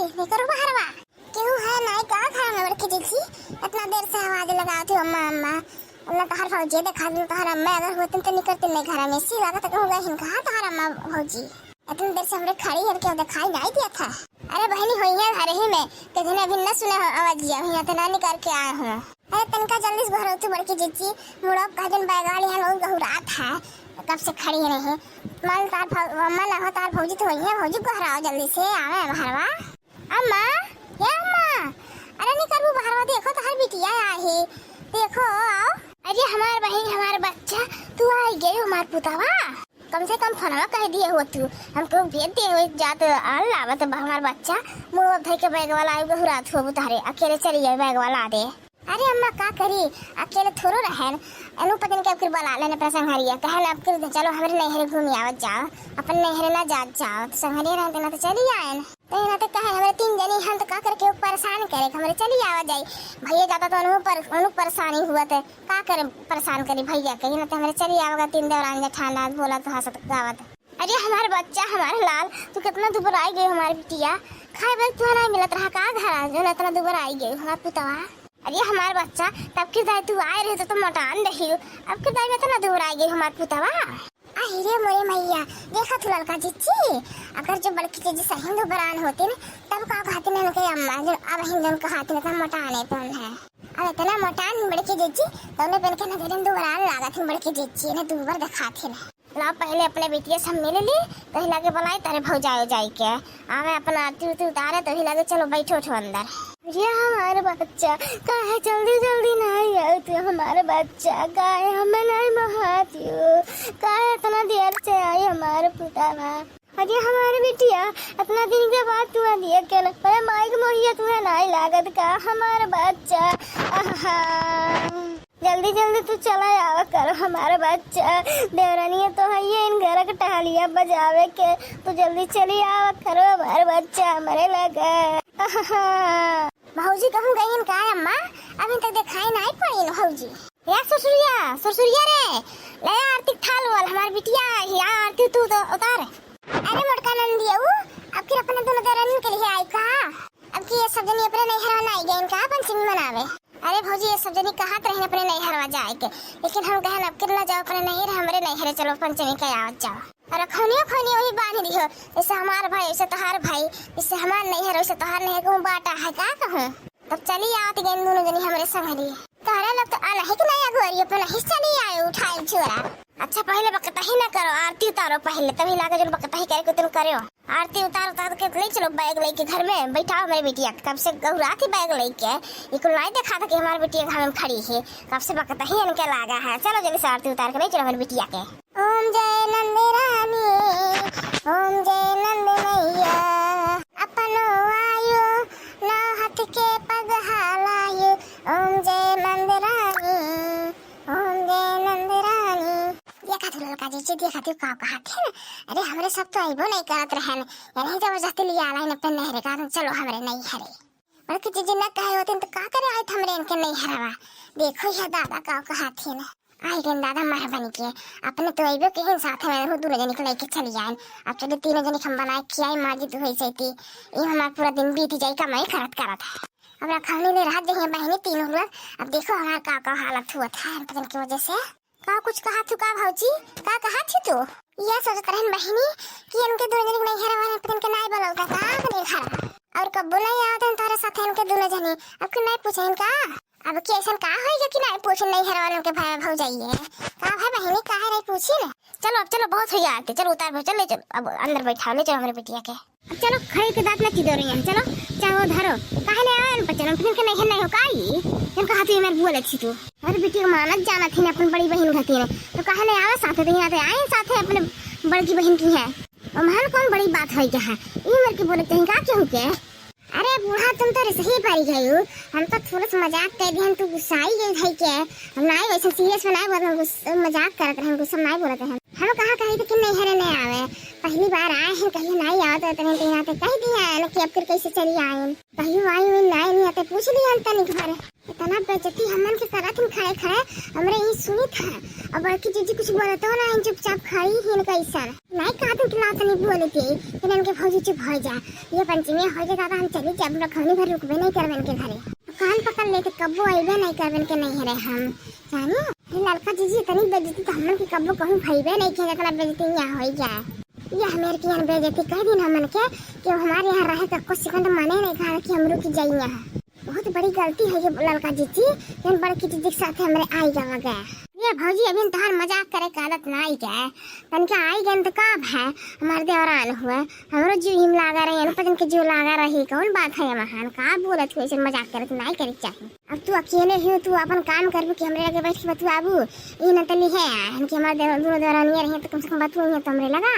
करो बाहरवा क्यों है नहीं का खा में बैठ के देखी इतना देर से आवाज लगाती हो अम्मा अम्मा अम्मा तहार फौजी देखा दूं तहार अम्मा अगर होतन तो निकलते नहीं घर में सी लागत कहूंगा हिन कहां तहार अम्मा फौजी इतनी देर से हमरे खड़ी है के दिखाई नहीं दिया था। अरे बहनी होई है घर ही में कहीं अभी न सुने आवाज दिया हुआ तो ना निकाल के आया हूं। अरे तनका जल्दी से घर उठ बढ़ के जीजी मुड़ा कहजन बैगाड़ी है लोग गहुरात है कब से खड़ी रही मन तार अम्मा ना हो तार फौजी तो होई है फौजी घर आओ जल्दी से आवे बाहरवा अम्मा ये अम्मा अरे निकल बाहरवा देखो तहार बिटिया आई देखो आओ। अरे हमार बहन हमार बच्चा तू आई गई हमार पुतावा कम से कम फोनवा कह दिए हो तू हमको भेज दे हो जात आल लावत हमार बच्चा मुंह धइ के बैग वाला आयो गहुरात हो तारे अकेले चली जाए बैग वाला दे। अरे अम्मा का करी अकेले थोड़ो रहन अनु पतन के फिर बोला लेने पर संघरिया कहन अब कर चलो हमरे नहरे घूमी आवत जाओ अपन नहरे ना जात जाओ तो संघरिया रहते ना तो चली आए तो ना तो कहे हमरे तीन जनी हम तो का करके परेशान करे हमरे चली आवा जाई भैया जाता तो अनु परेशानी हुआ तो का करे परेशान करी भैया कहीं ना तो हमरे चली आवेगा तीन दौरान जे ठांडा बोला तो हंसत गावत। अरे हमारे बच्चा हमारे लाल तू कितना दुबर आई गई हमारी बिटिया खाए बस तू नहीं मिलत रहा का घर जो इतना दुबर आई गई हमारा पुतवा। अरे हमारे बच्चा तब के दाई तू आए रहे तो मोटान रही अब के दाई में तो ना दूर आई गई हमारे पुतवा। अरे मोरे मैया देखा तू लड़का जीची अगर जो बड़की चीज सही दुबरान होती ना तब का कहते ना के अम्मा जो अब हिंदन का हाथ में मोटाने पर है अब इतना मोटान बड़की जीची तो ने पहन के ना दिन दुबरान लागत बड़की जीची ने दुबर दिखाती ना ला पहले अपने बेटिया सब मिल ली कहीं लगे बुलाई तारे भौजाओ जाई के आवे अपना आरती उतारे तो लगे चलो बैठो ठो अंदर। ये हमारे बच्चा काहे जल्दी जल्दी नहीं आए तू हमारे बच्चा काहे हमें नहीं महाती काहे इतना देर से आई हमारे पुतावा। अरे हमारे बिटिया इतना दिन के बाद तू दिया क्या अरे माइक मोहिया तुम्हें नहीं लागत का हमारे बच्चा जल्दी जल्दी तू चला आवा करो हमारा बच्चा देवरानी तो है ये इन घर का टहलिया बजावे के तू जल्दी चली आवा करो हमारा बच्चा मरे लगा। भौजी कहूँ गई का अम्मा अभी तक दिखाई नहीं पड़ी भौजी या ससुरिया रे ले आरती थाल वाल हमारी बिटिया या आरती तू तो उतार। अरे मोटका नंदी अब फिर अपने दोनों देवरानी के लिए आई का अब की ये सब जनी अपने नहीं हरवा आई गई इनका पंचमी मनावे। अरे भौजी ये सब जनी कहा रहे अपने नहीं हरवा जाए के लेकिन हम कहन अब कितना जाओ अपने नहीं हमरे नहीं हरे चलो पंचमी के आवत जाओ और खनियो वही बांध दियो जैसे हमार भाई वैसे तोहार भाई जैसे हमार नहीं हरे वैसे तोहार नहीं कहूं बाटा है का कहूं तब चली आवत गई दोनों जनी हमरे संगरी तोहरा लोग तो आला है कि नहीं अगोरी अपना हिस्सा नहीं आए उठाए छोरा। अच्छा पहले बकता ही ना करो आरती उतारो पहले तभी लागे जो बकता ही करे को तुम करो आरती उतार के ले चलो बैग लेके घर में बैठाओ मेरी बिटिया कब से गौरा थी बैग लेके ये को नहीं देखा था कि हमारी बिटिया घर में खड़ी है कब से बकता ही इनके लागा है। चलो जल्दी से आरती उतार के ले चलो हमारी बिटिया के। ओम जय नंद रानी ओम जय नंद मैया अपनो आयो नौ हाथ के पग हालायो ओम जय नंद रानी ओम जय नंद रानी देखा तू लड़का जी देखा तू का कहा थे अरे हमरे सब तो आइबो नहीं करत रहन यानी जबरदस्ती लिया आला इन अपन नहरे का चलो हमरे नहीं हरे बल्कि जी न कहे होते तो का करे आए हमरे इनके नहीं हरवा देखो ये दादा का कहा थे ना आई गन दादा मेहरबानी के अपने तो आइबो के हिन साथ में हो दूर जनी को लेके चली जाए अब चलो तीनों जनी हम बनाए खियाई माजी तो होई सैती ये हमारा पूरा दिन बीत जाई कमाई करत अब रखने ले रात जही बहनी तीनों लोग अब देखो हमारा का हालत हुआ था पतन की वजह से का कुछ कहा तू का भौजी का कहा थी तू ये सोचत रहन बहनी कि इनके दोनों जनी नहीं हरवा पतन के नहीं बोलौता का नहीं हरा और कब नहीं आवत तारे साथ इनके दोनों जनी अब के नहीं पूछे इनका अब के ऐसा का होएगा कि नहीं पूछ नहीं हरवा के भाई भौ जाइए का भाई बहनी का है नहीं पूछी ना। चलो अब चलो बहुत हो आते चलो उतार भो चल ले चलो अब अंदर बैठा ले चलो हमारे बिटिया के अब चलो खड़े के दांत न दो रही हैं चलो चाहो धरो काहे ले आए बच्चा फिर के नहीं हो काई इनका हाथ में मेरे बोले थी तू अरे बेटी को मानत जाना थी अपनी बड़ी बहन रहती है तो काहे ले आवे साथ नहीं आते आए साथ अपने बड़ी बहन की है और महल कौन बड़ी बात है क्या है ये मेरे के बोले कहीं का क्यों के अरे बूढ़ा तुम तो सही पारी गई हो हम तो थोड़ा सा मजाक कर दिए तू गुस्सा ही गई है क्या हम नहीं वैसे सीरियस में नहीं बोल मजाक करते हैं गुस्सा नहीं बोलते हैं हम कहा कही कि नहीं हरे नहीं आवे, पहली बार आए हैं, कहीं नहीं आते तने तीन आते कह दिया न कि अब फिर कैसे चली आए, कहीं आई हुई नहीं आते पूछ लिया अंत नहीं घर इतना बेइज्जती हमन के करत हम खाए खाए हमरे ही सुनी था। अब बड़की जीजी कुछ बोले तो ना चुपचाप खाई ही इनका इशारा नहीं कहा तुम कि लात नहीं बोली थी फिर इनके भौजी चुप हो जा, ये पंचमी हो जाता हम चली जब रखौनी भर रुकबे नहीं करबे इनके घरे, कान पकड़ लेके कब्बो आइबे नहीं करबे के नहीं हरे हम जानिए। लड़का जीजी इतनी बेइज्जती तो हमन के कब्बो कहूं भइबे नहीं के इतना बेइज्जती यहाँ हो जाए, ये हमारे की यहाँ बेइज्जती कह दिन हमन के कि हमारे यहाँ रहे तो कुछ सेकंड माने नहीं कहा कि हम रुक जाइए यहाँ, बहुत बड़ी गलती है ये लड़का जीजी इन बड़की जीजी के साथ हमारे आई जावा गया। ये भौजी अभी तहार मजाक करे का आदत ना आई क्या तनके आई गन तो कब है हमारे देवरान हुए हमरो जीव हिम लागा रही है पतन के जीव लागा रही कौन बात है महान का बोलत हो ऐसे मजाक करे नहीं करे चाहिए। अब तू अकेले हो तू अपन काम करबो कि हमरे लगे बैठ के बतू आबू ई न तली है हम कि हमारे दोनों देवरानिया रहे तो कम से कम बतू तो हमरे लगा